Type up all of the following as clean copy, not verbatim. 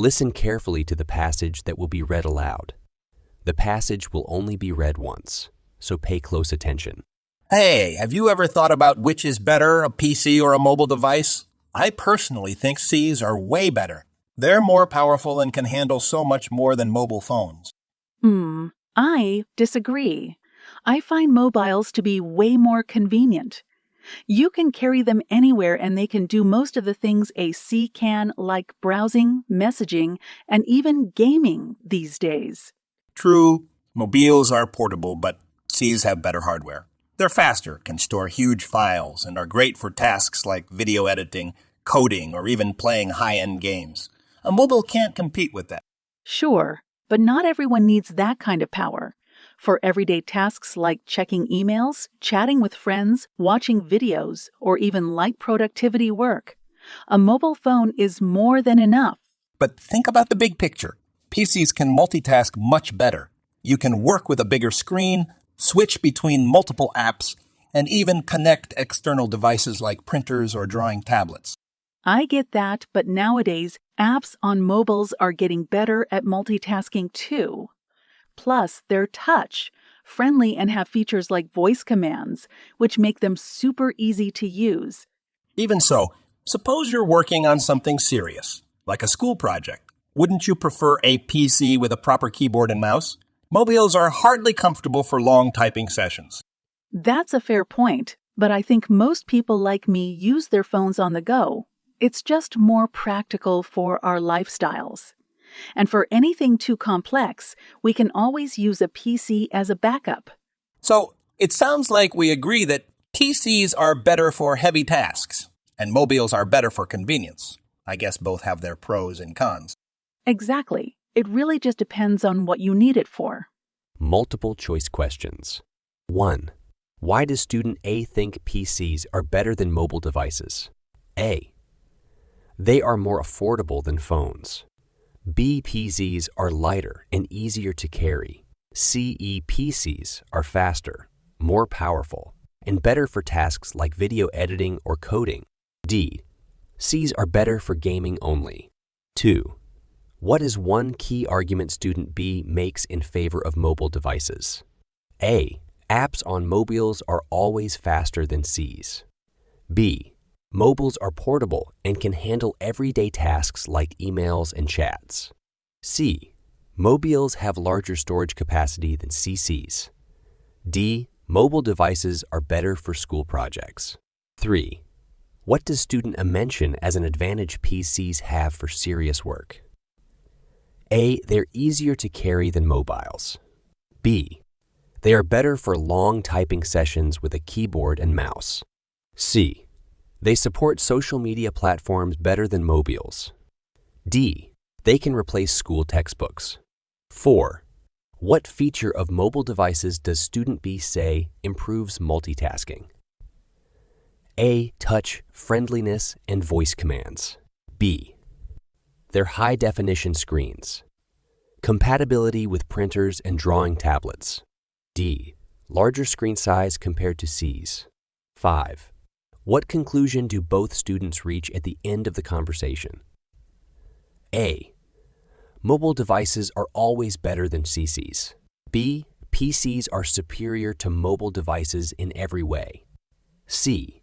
Listen carefully to the passage that will be read aloud. The passage will only be read once, so pay close attention. Hey, have you ever thought about which is better, a PC or a mobile device? I personally think Cs are way better. They're more powerful and can handle so much more than mobile phones. I disagree. I find mobiles to be way more convenient. You can carry them anywhere and they can do most of the things a C can, like browsing, messaging, and even gaming these days. True, mobiles are portable, but Cs have better hardware. They're faster, can store huge files, and are great for tasks like video editing, coding, or even playing high-end games. A mobile can't compete with that. Sure, but not everyone needs that kind of power. For everyday tasks like checking emails, chatting with friends, watching videos, or even light productivity work, a mobile phone is more than enough. But think about the big picture. PCs can multitask much better. You can work with a bigger screen, switch between multiple apps, and even connect external devices like printers or drawing tablets. I get that, but nowadays, apps on mobiles are getting better at multitasking too. Plus, they're touch-friendly and have features like voice commands, which make them super easy to use. Even so, suppose you're working on something serious, like a school project. Wouldn't you prefer a PC with a proper keyboard and mouse? Mobiles are hardly comfortable for long typing sessions. That's a fair point, but I think most people like me use their phones on the go. It's just more practical for our lifestyles. And for anything too complex, we can always use a PC as a backup. So, it sounds like we agree that PCs are better for heavy tasks, and mobiles are better for convenience. I guess both have their pros and cons. Exactly. It really just depends on what you need it for. Multiple choice questions. 1. Why does student A think PCs are better than mobile devices? A. They are more affordable than phones. B. PCs are lighter and easier to carry. C. PCs are faster, more powerful, and better for tasks like video editing or coding. D. Cs are better for gaming only. 2. What is one key argument student B makes in favor of mobile devices? A. Apps on mobiles are always faster than Cs. B. Mobiles are portable and can handle everyday tasks like emails and chats. C. Mobiles have larger storage capacity than CCs. D. Mobile devices are better for school projects. 3. What does student A mention as an advantage PCs have for serious work? A. They're easier to carry than mobiles. B. They are better for long typing sessions with a keyboard and mouse. C. They support social media platforms better than mobiles. D. They can replace school textbooks. 4. What feature of mobile devices does student B say improves multitasking? A. Touch-friendliness and voice commands. B. Their high-definition screens. Compatibility with printers and drawing tablets. D. Larger screen size compared to Cs. 5. What conclusion do both students reach at the end of the conversation? A. Mobile devices are always better than CCs. B. PCs are superior to mobile devices in every way. C.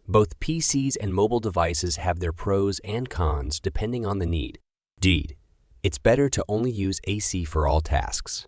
Both PCs and mobile devices have their pros and cons depending on the need. D. It's better to only use AC for all tasks.